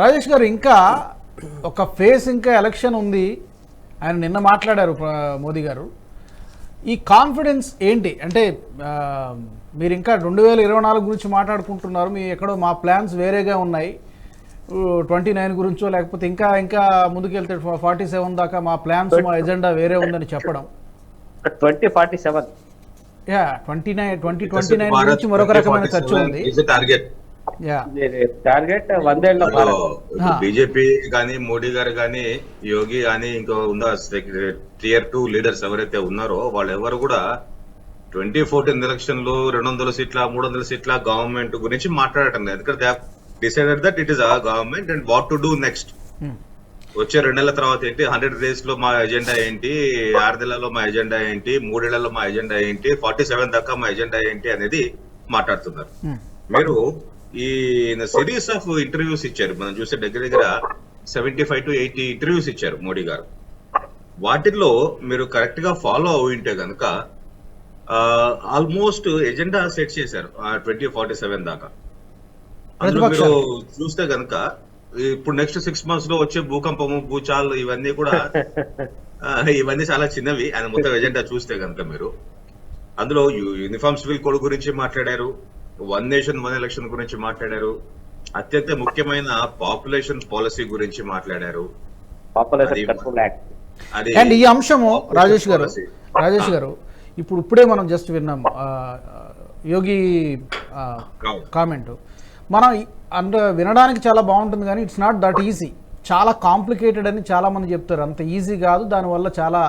రాజేష్ గారు, ఇంకా ఒక ఫేజ్, ఇంకా ఎలక్షన్ ఉంది. ఆయన నిన్న మాట్లాడారు మోదీ గారు. ఈ కాన్ఫిడెన్స్ ఏంటి అంటే మీరు ఇంకా 2024 గురించి మాట్లాడుకుంటున్నారు, మీ ఎక్కడో మా ప్లాన్స్ వేరేగా ఉన్నాయి, 29 గురించో లేకపోతే ఇంకా ఇంకా ముందుకెళ్తే 47 దాకా మా ప్లాన్స్, మా ఎజెండా వేరే ఉందని చెప్పడం. 2047 యా 2029 గురించి మరొక రకమైన చర్చ ఉంది. టార్గెట్ 100 బీజేపీ కానీ మోడీ గారు కానీ యోగి కానీ ఇంకో ఉన్న టియర్ 2 లీడర్స్ ఎవరైతే ఉన్నారో వాళ్ళు ఎవరు కూడా 2014 ఎలక్షన్ లో 200 సీట్ల 300 సీట్ల గవర్నమెంట్ గురించి మాట్లాడటం లేదు. ఎందుకంటే they decided that it is our government and what to do next. వచ్చే 2 నెలల తర్వాత ఏంటి, 100 days లో మా ఎజెండా ఏంటి, 6 నెలల్లో మా ఎజెండా ఏంటి, 3 ఏళ్లలో మా ఎజెండా ఏంటి, 47 దాకా మా ఎజెండా ఏంటి అనేది మాట్లాడుతున్నారు. మీరు ఈ సిరీస్ ఆఫ్ ఇంటర్వ్యూస్ ఇచ్చారు, మనం చూస్తే దగ్గర దగ్గర 75 to 80 ఇంటర్వ్యూస్ ఇచ్చారు మోడీ గారు. వాటిల్లో మీరు కరెక్ట్ గా ఫాలో అయింటే కనుక ఆల్మోస్ట్ ఎజెండా సెట్ చేశారు 2047 దాకా. అందులో మీరు చూస్తే కనుక ఇప్పుడు నెక్స్ట్ 6 months లో వచ్చే భూకంపము, భూచాలు ఇవన్నీ కూడా ఇవన్నీ చాలా చిన్నవి. ఆయన మొత్తం ఎజెండా చూస్తే కనుక మీరు అందులో యూనిఫామ్ సివిల్ కోడ్ గురించి మాట్లాడారు, 1 nation 1 election గురించి మాట్లాడారు, అత్యంత ముఖ్యమైన పాపులేషన్ పాలసీ గురించి మాట్లాడారు. అండ్ ఈ అంశము రాజేష్ గారు ఇప్పుడే మనం జస్ట్ విన్నాం యోగి కామెంట్. మనం వినడానికి చాలా బాగుంటుంది కానీ ఇట్స్ నాట్ దట్ ఈజీ, చాలా కాంప్లికేటెడ్ అని చాలా మంది చెప్తారు. అంత ఈజీ కాదు, దానివల్ల చాలా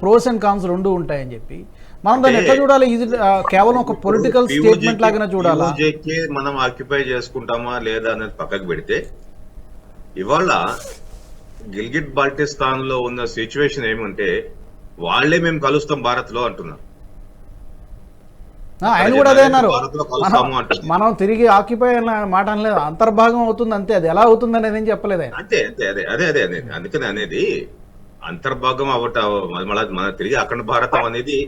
ప్రోస్ అండ్ కాన్స్ రెండు ఉంటాయని చెప్పి మనం దాన్ని ఎట్లా చూడాలి? ఇది కేవలం ఒక పొలిటికల్ స్టేట్మెంట్ లాగానే చూడాలా? మనం ఆక్యుపై చేసుకుంటామా లేదా అనేది పక్కకు పెడితే, ఇవాళ గిల్గిట్ బాల్టిస్తాన్ లో ఉన్న సిచ్యువేషన్ ఏమంటే వాళ్లే మేము కలుస్తాం భారత్ లో అంటున్నారు. ఆయన కూడా అదే అన్నారు, మనం తిరిగి ఆక్యుపై అన్న మాట అనలేదు, అంతర్భాగం అవుతుంది అంతే. అది ఎలా అవుతుంది అనేది ఏం చెప్పలేదు ఆయన. అంతే అంతే అదే అదే అదే అనేది అందుకని అనేది అంతర్భాగం మన తిరిగి అఖండ భారతం అనేది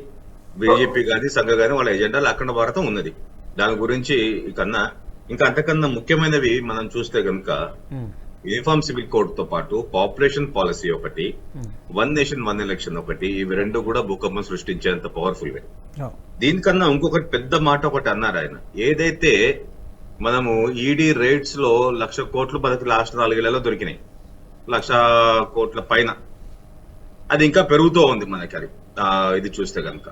బీజేపీ గానీ సంఘ గానీ వాళ్ళ ఎజెండాలో అఖండ భారతం ఉన్నది. దాని గురించి కన్నా ఇంకా అంతకన్నా ముఖ్యమైనవి మనం చూస్తే కనుక యూనిఫామ్ సివిల్ కోడ్ తో పాటు పాపులేషన్ పాలసీ ఒకటి, 1 nation 1 election ఒకటి, ఇవి రెండు కూడా భూకంపం సృష్టించేంత పవర్ఫుల్ వే. దీనికన్నా ఇంకొకటి పెద్ద మాట ఒకటి అన్నారు ఆయన, ఏదైతే మనము ఈడీ రేట్స్ లో 1,00,000 కోట్లు మనకి లాస్ట్ 4 ఏళ్లలో దొరికినాయి, 1,00,000 కోట్ల పైన, అది ఇంకా పెరుగుతూ ఉంది మనకి. అది ఇది చూస్తే కనుక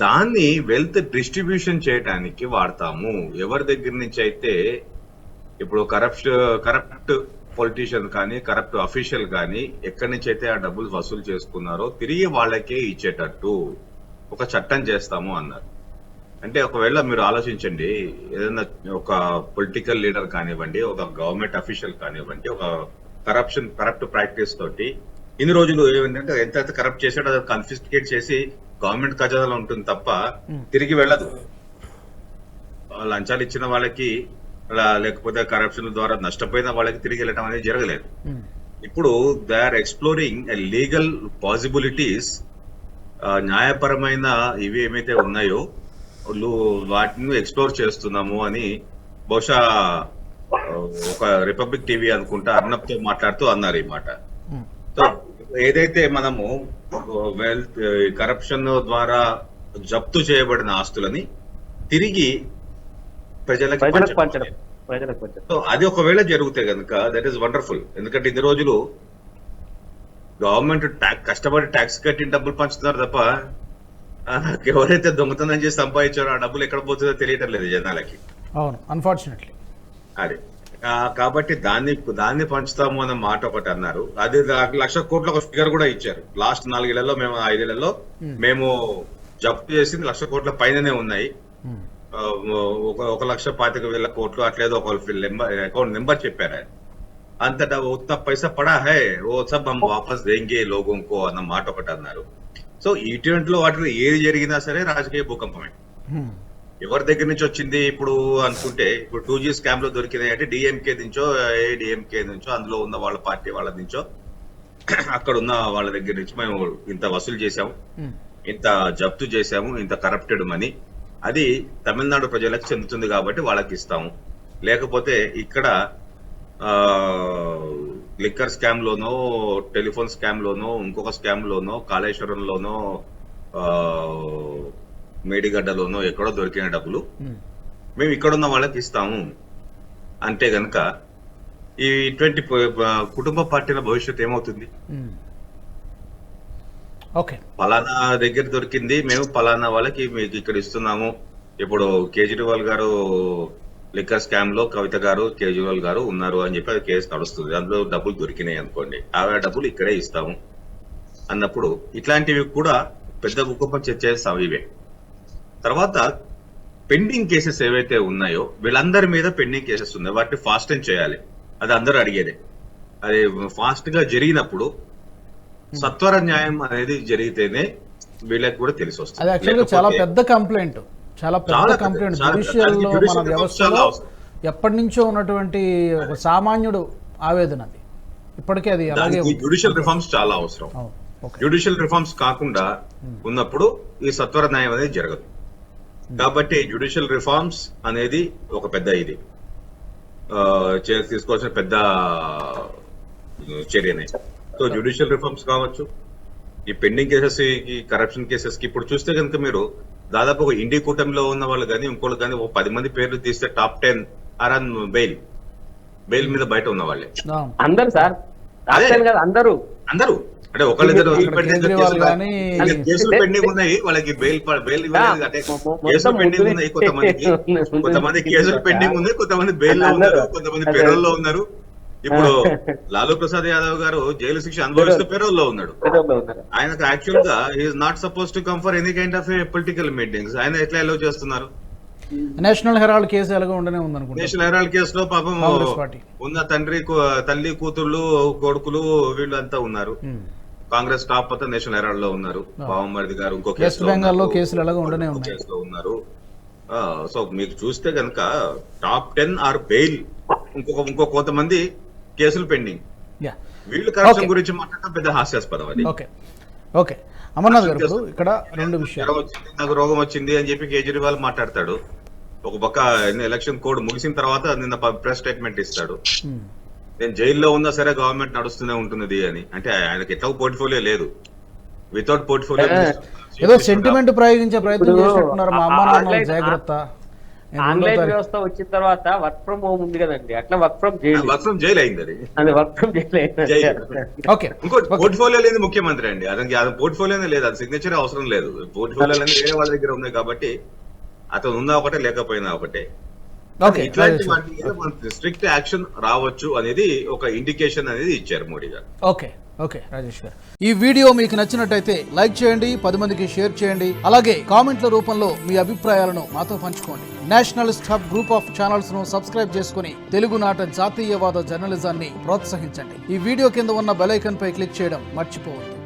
దాన్ని వెల్త్ డిస్ట్రిబ్యూషన్ చేయడానికి వాడతాము. ఎవరి దగ్గర నుంచి అయితే ఇప్పుడు కరప్ట్ పొలిటీషియన్ కానీ కరప్ట్ అఫీషియల్ కానీ ఎక్కడి నుంచి అయితే ఆ డబ్బులు వసూలు చేసుకున్నారో తిరిగి వాళ్ళకే ఇచ్చేటట్టు ఒక చట్టం చేస్తాము అన్నారు. అంటే ఒకవేళ మీరు ఆలోచించండి, ఏదైనా ఒక పొలిటికల్ లీడర్ కానివ్వండి, ఒక గవర్నమెంట్ అఫీషియల్ కానివ్వండి, ఒక కరప్ట్ ప్రాక్టీస్ తోటి ఇన్ని రోజులు ఏమంటే ఎంత కరప్ట్ చేసాడో అది కన్ఫిస్కేట్ చేసి గవర్నమెంట్ ఖజానాలో ఉంటుంది తప్ప తిరిగి వెళ్ళదు. లంచాలు ఇచ్చిన వాళ్ళకి లేకపోతే కరప్షన్ ద్వారా నష్టపోయిన వాళ్ళకి తిరిగి వెళ్ళటం అనేది జరగలేదు. ఇప్పుడు they are exploring legal possibilities, న్యాయపరమైన ఇవి ఏమైతే ఉన్నాయో వాటిని ఎక్స్ప్లోర్ చేస్తున్నాము అని బహుశా ఒక రిపబ్లిక్ టీవీ అనుకుంటా అర్నబ్ తో మాట్లాడుతూ అన్నారు ఈ మాట. సో ఏదైతే మనము కరప్షన్ ద్వారా జప్తు చేయబడిన ఆస్తులని తిరిగి ప్రజలకు పంచడం, సో అది ఒకవేళ జరిగితే కనుక దట్ ఈస్ వండర్ఫుల్. ఎందుకంటే ఇన్ని రోజులు గవర్నమెంట్ కష్టపడి ట్యాక్స్ కట్టి డబ్బులు పంచుతున్నారు తప్ప ఎవరైతే దొంగతనం చేసి సంపాదించారో ఆ డబ్బులు ఎక్కడ పోతుందో తెలియటం లేదు జనాలకి. అవును, అన్ఫార్చునేట్లీ. అది కాబట్టి దాన్ని పంచుతాము అన్న మాట ఒకటి అన్నారు. అది 1,00,000 కోట్ల ఒక ఫిగర్ కూడా ఇచ్చారు. లాస్ట్ 4 ఏళ్లలో మేము 5 ఏళ్లలో మేము జప్తు చేసింది 1,00,000 కోట్ల పైననే ఉన్నాయి. 1,25,000 కోట్లు అట్లేదో ఒక అకౌంట్ నెంబర్ చెప్పారు ఆయన. అంతటా ఉత్త పైసా పడా హై ఓ సబ్ హమ్ వాపస్ దేంగే లోగోంకో అన్న మాట ఒకటి అన్నారు. సో ఇటువంటి వాటిలో ఏది జరిగినా సరే రాజకీయ భూకంపమే. ఎవరి దగ్గర నుంచి వచ్చింది ఇప్పుడు అనుకుంటే, ఇప్పుడు 2G స్కామ్ లో దొరికినాయి అంటే డిఎంకే నుంచో ఏఐడిఎంకే నుంచో అందులో ఉన్న వాళ్ళ పార్టీ వాళ్ళ నుంచో అక్కడ ఉన్న వాళ్ళ దగ్గర నుంచి మేము ఇంత వసూలు చేశాము, ఇంత జప్తు చేశాము, ఇంత కరప్టెడ్ మనీ, అది తమిళనాడు ప్రజలకు చెందుతుంది కాబట్టి వాళ్ళకి ఇస్తాము. లేకపోతే ఇక్కడ లిక్కర్ స్కామ్ లోనో, టెలిఫోన్ స్కామ్ లోనో, ఇంకొక స్కామ్ లోనో, కాళేశ్వరంలోనో, మేడిగడ్డలోనో ఎక్కడో దొరికిన డబ్బులు మేము ఇక్కడున్న వాళ్ళకి ఇస్తాము అంటే గనక ఈ ఇటువంటి కుటుంబ పార్టీల భవిష్యత్తు ఏమవుతుంది? ఓకే, పలానా దగ్గర దొరికింది, మేము పలానా వాళ్ళకి మీకు ఇక్కడ ఇస్తున్నాము. ఇప్పుడు కేజ్రీవాల్ గారు లిక్కర్ స్కామ్ లో కవిత గారు, కేజ్రీవాల్ గారు ఉన్నారు అని చెప్పి అది కేసు నడుస్తుంది. అందులో డబ్బులు దొరికినాయి అనుకోండి, ఆ డబ్బులు ఇక్కడే ఇస్తాము అన్నప్పుడు ఇట్లాంటివి కూడా పెద్ద కుటుంబం చేస్తాం. ఇవే తర్వాత పెండింగ్ కేసెస్ ఏవైతే ఉన్నాయో వీళ్ళందరి మీద పెండింగ్ కేసెస్ ఉన్నాయి, వాటిని ఫాస్ట్ అండ్ చేయాలి. అది అందరూ అడిగేదే. అది ఫాస్ట్ గా జరిగినప్పుడు సత్వర న్యాయం అనేది జరిగితేనే వీళ్ళకి కూడా తెలిసి అది వస్తుంది. యాక్చువల్గా చాలా పెద్ద కంప్లైంట్, చాలా పెద్ద కంప్లైంట్ జ్యుడిషియల్లో మన వ్యవస్థలో ఎప్పటి నుంచో ఉన్నటువంటి ఒక సామాన్యుడు ఆవేదన. అది ఇప్పటికే అది అలాగే జ్యుడిషియల్ రిఫార్మ్స్ చాలా అవసరం. జ్యుడిషియల్ రిఫార్మ్స్ కాకుండా ఉన్నప్పుడు ఈ సత్వర న్యాయం అనేది జరగదు. కాబట్టి జ్యుడిషియల్ రిఫార్మ్స్ అనేది ఒక పెద్ద ఇది తీసుకోవాల్సిన పెద్ద చర్యనే. సో జ్యుడిషియల్ రిఫార్మ్స్ కావచ్చు, ఈ పెండింగ్ కేసెస్, ఈ కరప్షన్ కేసెస్ కి ఇప్పుడు చూస్తే కనుక మీరు దాదాపు ఒక ఇండి కూటమిలో ఉన్న వాళ్ళు కానీ ఇంకోళ్ళు కానీ ఒక 10 మంది పేర్లు తీస్తే టాప్ 10 ఆర్ ఆన్ బెయిల్ మీద బయట ఉన్న వాళ్ళే అందరు సార్. అందరూ అంటే ఒకళ్ళిద్దరు కేసులు పెండింగ్ ఉన్నాయి, వాళ్ళకి బెయిల్ అంటే కేసులు పెండింగ్ ఉన్నాయి. కొంతమంది కేసులు పెండింగ్ ఉన్నాయి, కొంతమంది బెయిల్ లో ఉన్నారు, కొంతమంది పెరోల్లో ఉన్నారు. ఇప్పుడు లాలూ ప్రసాద్ యాదవ్ గారు జైలు శిక్ష అనుభవిస్తూ పెరోల్లో ఉన్నాడు. ఆయనకు యాక్చువల్ గా he's not suppose to come for any kind of political meetings. ఆయన ఎట్లా అలౌ చేస్తున్నారు? నేషనల్ హెరాల్డ్ కేసు ఎలాగో ఉండనే ఉంది. నేషనల్ హెరాల్డ్ కేసులో పాపం ఉన్న తల్లి కూతుళ్ళు కొడుకులు వీళ్ళు అంతా ఉన్నారు. కాంగ్రెస్ టాప్ అంతా నేషనల్ హెరాల్డ్ లో ఉన్నారు. బావమరిది గారు ఇంకో కేసులో ఉన్నారు. సో మీకు చూస్తే కనుక టాప్ 10 ఆర్ బెయిల్, ఇంకో కొంతమంది కేసులు పెండింగ్. వీళ్ళు కరప్షన్ గురించి మాట్లాడటం పెద్ద హాస్యాస్పదం. అది ఓకే అమర్నాథ్ గారు, ఇక్కడ 2 విషయాలు. నాకు రోగం వచ్చింది అని చెప్పి కేజ్రీవాల్ మాట్లాడతాడు. ఒక పక్క ఎలక్షన్ కోడ్ ముగిసిన తర్వాత నిన్న ప్రెస్ స్టేట్మెంట్ ఇస్తాడు, నేను జైల్లో ఉన్నా సరే గవర్నమెంట్ నడుస్తూనే ఉంటుంది అని. అంటే ఆయనకి ఎట్లా పోర్ట్ఫోలియో లేదు. వితౌట్ పోర్ట్ఫోలియో ఏదో సెంటిమెంట్ ప్రయోగించే ప్రయత్నం చేస్తున్నారు. మా అమ్మ నాన్న జాగ్రత్త. ఆన్లైన్ వ్యవస్థ వచ్చిన తర్వాత వర్క్ ఫ్రమ్ హోమ్ ఉంది కదండి, అట్లా వర్క్ ఫ్రమ్ జైల్ అయింది. అది వర్క్ ఫ్రమ్ జైల్. ఇంకో పోర్ట్ఫోలియో లేని ముఖ్యమంత్రి అండి. అతనికి అది పోర్ట్ఫోలియోనే లేదు, అది సిగ్నేచర్ అవసరం లేదు. పోర్ట్ఫోలియో వేరే వాళ్ళ దగ్గర ఉన్నాయి కాబట్టి అతను ఉన్నా ఒకటే లేకపోయినా ఒకటే. ఇట్లాంటి వాటి స్ట్రిక్ట్ యాక్షన్ రావచ్చు అనేది ఒక ఇండికేషన్ అనేది ఇచ్చారు మోడీ గారు. ఓకే రాజేష్ గారు, ఈ వీడియో మీకు నచ్చినట్టయితే లైక్ చేయండి, 10 మందికి షేర్ చేయండి. అలాగే కామెంట్ల రూపంలో మీ అభిప్రాయాలను మాతో పంచుకోండి. Nationalist hub group of channels ను సబ్స్క్రైబ్ చేసుకుని తెలుగునాట జాతీయవాద జర్నలిజాన్ని ప్రోత్సహించండి. ఈ వీడియో కింద ఉన్న బెల్ ఐకాన్ పై క్లిక్ చేయడం మర్చిపోవద్దు.